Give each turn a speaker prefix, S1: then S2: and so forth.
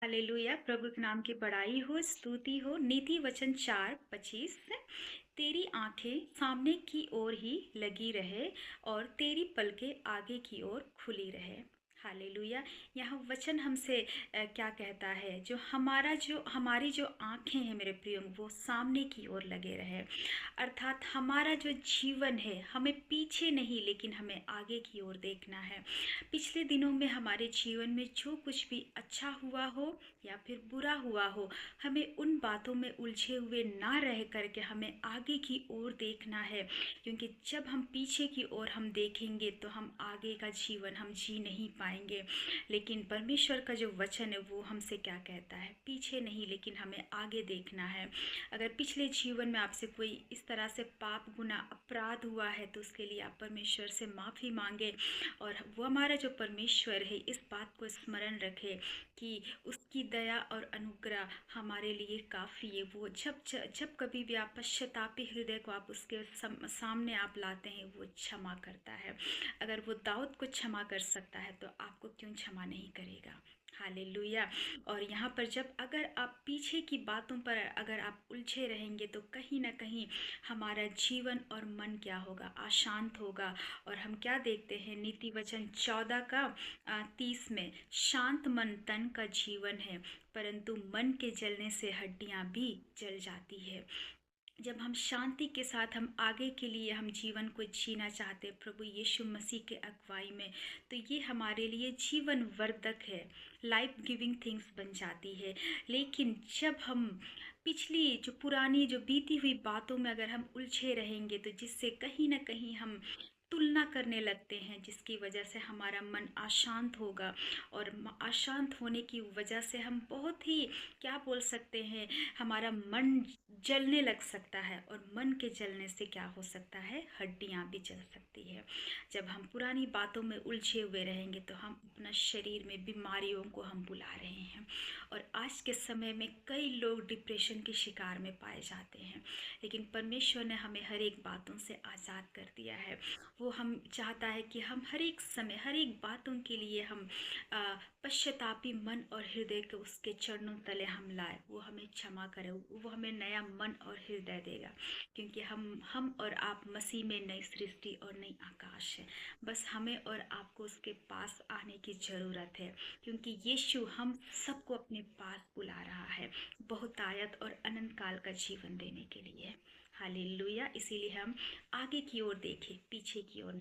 S1: Hallelujah. प्रभु के नाम की बड़ाई हो, स्तुति हो। नीति वचन 4:25। तेरी आंखें सामने की ओर ही लगी रहे और तेरी पलकें आगे की ओर खुली रहे। हालेलुया। यहाँ वचन हमसे क्या कहता है, जो हमारी जो आंखें हैं मेरे प्रियो, वो सामने की ओर लगे रहे। अर्थात हमारा जो जीवन है, हमें पीछे नहीं लेकिन हमें आगे की ओर देखना है। पिछले दिनों में हमारे जीवन में जो कुछ भी अच्छा हुआ हो या फिर बुरा हुआ हो, हमें उन बातों में उलझे हुए ना रह करके हमें आगे की ओर देखना है। क्योंकि जब हम पीछे की ओर हम देखेंगे तो हम आगे का जीवन हम जी नहीं पाएंगे। लेकिन परमेश्वर का जो वचन है वो हमसे क्या कहता है, पीछे नहीं लेकिन हमें आगे देखना है। अगर पिछले जीवन में आपसे कोई इस तरह से पाप गुना अपराध हुआ है तो उसके लिए आप परमेश्वर से माफ़ी मांगे। और वो हमारा जो परमेश्वर है, इस बात को स्मरण रखे कि उसकी दया और अनुग्रह हमारे लिए काफ़ी है। वो जब कभी भी आप पश्चातापी हृदय को आप उसके सामने आप लाते हैं, वो क्षमा करता है। अगर वो दाऊद को क्षमा कर सकता है तो आपको क्यों क्षमा नहीं करेगा। हालेलुया। और यहाँ पर जब अगर आप पीछे की बातों पर अगर आप उलझे रहेंगे तो कहीं ना कहीं हमारा जीवन और मन क्या होगा, अशांत होगा। और हम क्या देखते हैं, नीति वचन 14 का 30 में, शांत मन तन का जीवन है परंतु मन के जलने से हड्डियां भी जल जाती है। जब हम शांति के साथ हम आगे के लिए हम जीवन को जीना चाहते हैं प्रभु यीशु मसीह के अगुवाई में, तो ये हमारे लिए जीवन वर्धक है, लाइफ गिविंग थिंग्स बन जाती है। लेकिन जब हम पिछली जो पुरानी जो बीती हुई बातों में अगर हम उलझे रहेंगे तो जिससे कहीं ना कहीं हम तुलना करने लगते हैं, जिसकी वजह से हमारा मन अशांत होगा। और अशांत होने की वजह से हम बहुत ही क्या बोल सकते हैं, हमारा मन जलने लग सकता है। और मन के जलने से क्या हो सकता है, हड्डियां भी जल सकती है। जब हम पुरानी बातों में उलझे हुए रहेंगे तो हम अपना शरीर में बीमारियों को हम बुला रहे हैं। और आज के समय में कई लोग डिप्रेशन के शिकार में पाए जाते हैं। लेकिन परमेश्वर ने हमें हर एक बातों से आज़ाद कर दिया है। वो हम चाहता है कि हम हर एक समय हर एक बातों के लिए हम पश्चातापी मन और हृदय को उसके चरणों तले हम लाए, वो हमें क्षमा करे, वो हमें नया मन और हृदय देगा। क्योंकि हम और आप मसीह में नई सृष्टि और नई आकाश है। बस हमें और आपको उसके पास आने की ज़रूरत है। क्योंकि यीशु हम सबको अपने पास बुला रहा है, बहुतायत और अनंत काल का जीवन देने के लिए। हालेलुया। इसीलिए हम आगे की ओर देखें, पीछे की ओर